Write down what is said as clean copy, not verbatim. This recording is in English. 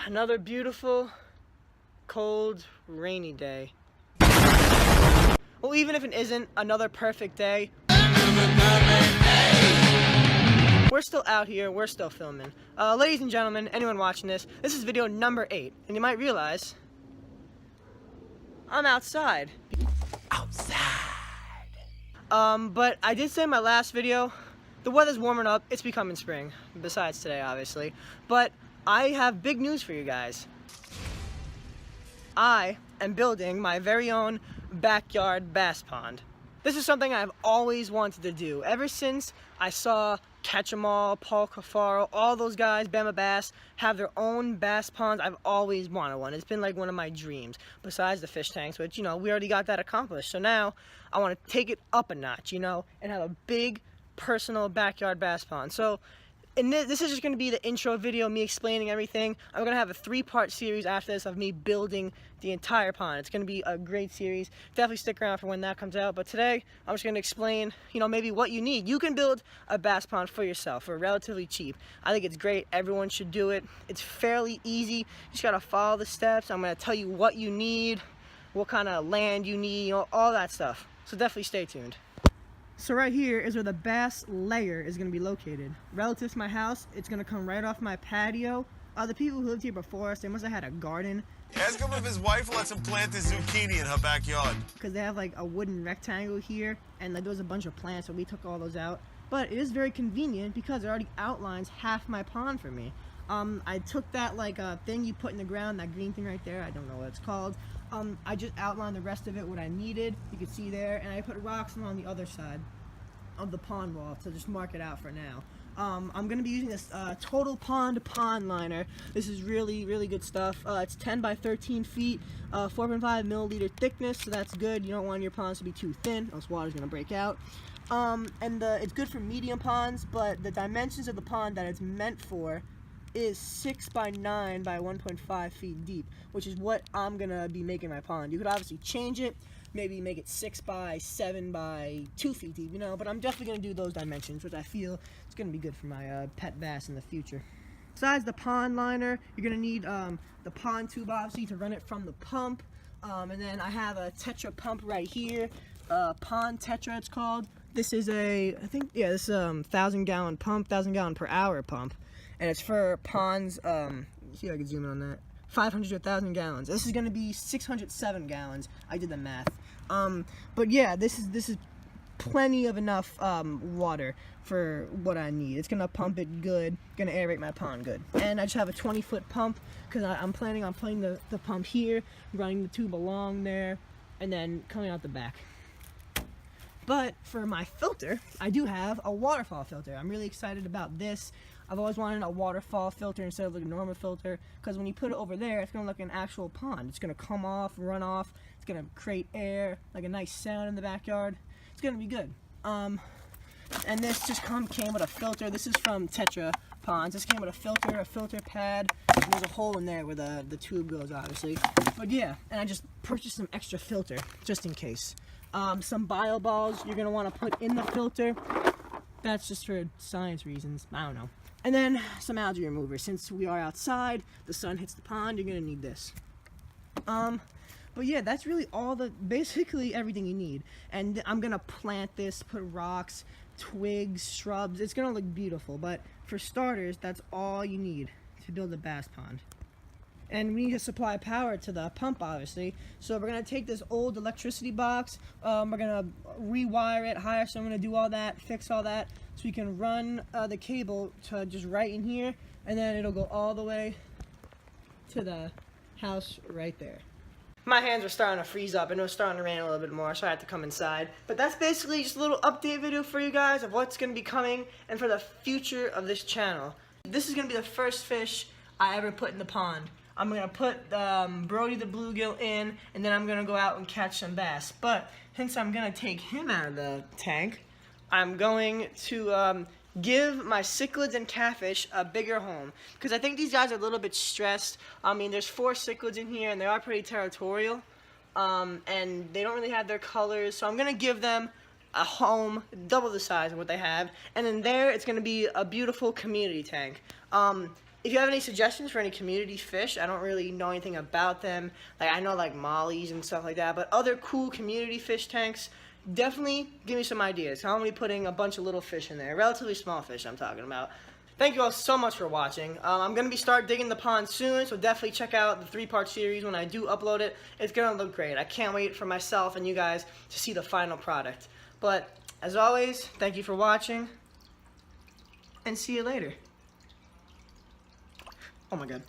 Another beautiful, cold, rainy day. Well, even if it isn't another perfect day, we're still out here, we're still filming. Ladies and gentlemen, anyone watching this is video number 8, and you might realize I'm outside. But I did say in my last video, the weather's warming up, it's becoming spring, besides today, obviously. But I have big news for you guys. I am building my very own backyard bass pond. This is something I've always wanted to do. Ever since I saw Catch 'em All, Paul Cafaro, all those guys, Bama Bass, have their own bass ponds, I've always wanted one. It's been like one of my dreams, besides the fish tanks, which, you know, we already got that accomplished. So now I want to take it up a notch, you know, and have a big personal backyard bass pond. So this is just going to be the intro video, me explaining everything. I'm going to have a 3-part series after this of me building the entire pond. It's going to be a great series. Definitely stick around for when that comes out. But today, I'm just going to explain, you know, maybe what you need. You can build a bass pond for yourself for relatively cheap. I think it's great. Everyone should do it. It's fairly easy. You just got to follow the steps. I'm going to tell you what you need, what kind of land you need, you know, all that stuff. So definitely stay tuned. So right here is where the bass layer is going to be located. Relative to my house, it's going to come right off my patio. The people who lived here before us, they must have had a garden. Ask him if his wife lets him plant his zucchini in her backyard. Because they have like a wooden rectangle here, and like there was a bunch of plants, so we took all those out. But it is very convenient because it already outlines half my pond for me. I took that like thing you put in the ground, that green thing right there, I don't know what it's called. I just outlined the rest of it, what I needed, you can see there, and I put rocks on the other side of the pond wall to just mark it out for now. I'm going to be using this Total Pond pond liner. This is really, really good stuff. It's 10 by 13 feet, 4.5 milliliter thickness, so that's good. You don't want your ponds to be too thin, else water's going to break out. It's good for medium ponds, but the dimensions of the pond that it's meant for is 6 by 9 by 1.5 feet deep, which is what I'm gonna be making my pond. You could obviously change it, maybe make it 6 by 7 by 2 feet deep, you know, but I'm definitely gonna do those dimensions, which I feel is gonna be good for my pet bass in the future. Besides the pond liner, you're gonna need the pond tube, obviously, to run it from the pump, and then I have a Tetra pump right here, Pond Tetra it's called. This is this is a 1,000-gallon pump, 1,000-gallon per hour pump. And it's for ponds, see if I can zoom in on that, 500 to 1,000 gallons. This is going to be 607 gallons. I did the math. But yeah, this is plenty of enough water for what I need. It's going to pump it good, going to aerate my pond good. And I just have a 20-foot pump because I'm planning on putting the pump here, running the tube along there, and then coming out the back. But for my filter, I do have a waterfall filter. I'm really excited about this. I've always wanted a waterfall filter instead of like a normal filter, because when you put it over there, it's gonna look like an actual pond. It's gonna come off, run off, it's gonna create air, like a nice sound in the backyard. It's gonna be good. And this just came with a filter. This is from Tetra Ponds. This came with a filter pad. And there's a hole in there where the tube goes, obviously. But yeah, and I just purchased some extra filter, just in case. Some bio balls you're gonna wanna put in the filter. That's just for science reasons, I don't know. And then some algae remover. Since we are outside, the sun hits the pond, you're gonna need this. But yeah, that's really basically everything you need. And I'm gonna plant this, put rocks, twigs, shrubs. It's gonna look beautiful, but for starters, that's all you need to build a bass pond. And we need to supply power to the pump, obviously. So we're gonna take this old electricity box, we're gonna rewire it, hire someone to do all that, fix all that, so we can run the cable to just right in here, and then it'll go all the way to the house right there. My hands are starting to freeze up. I know it's starting to rain a little bit more, so I have to come inside. But that's basically just a little update video for you guys of what's gonna be coming and for the future of this channel. This is gonna be the first fish I ever put in the pond. I'm going to put Brody the bluegill in, and then I'm going to go out and catch some bass. But since I'm going to take him out of the tank, I'm going to give my cichlids and catfish a bigger home. Because I think these guys are a little bit stressed. I mean, there's 4 cichlids in here, and they are pretty territorial. And they don't really have their colors, so I'm going to give them a home double the size of what they have. And in there, it's going to be a beautiful community tank. if you have any suggestions for any community fish, I don't really know anything about them. Like, I know like mollies and stuff like that, but other cool community fish tanks, definitely give me some ideas. How am I putting a bunch of little fish in there? Relatively small fish I'm talking about. Thank you all so much for watching. I'm going to start digging the pond soon, so definitely check out the 3-part series when I do upload it. It's going to look great. I can't wait for myself and you guys to see the final product. But, as always, thank you for watching, and see you later. Oh my god.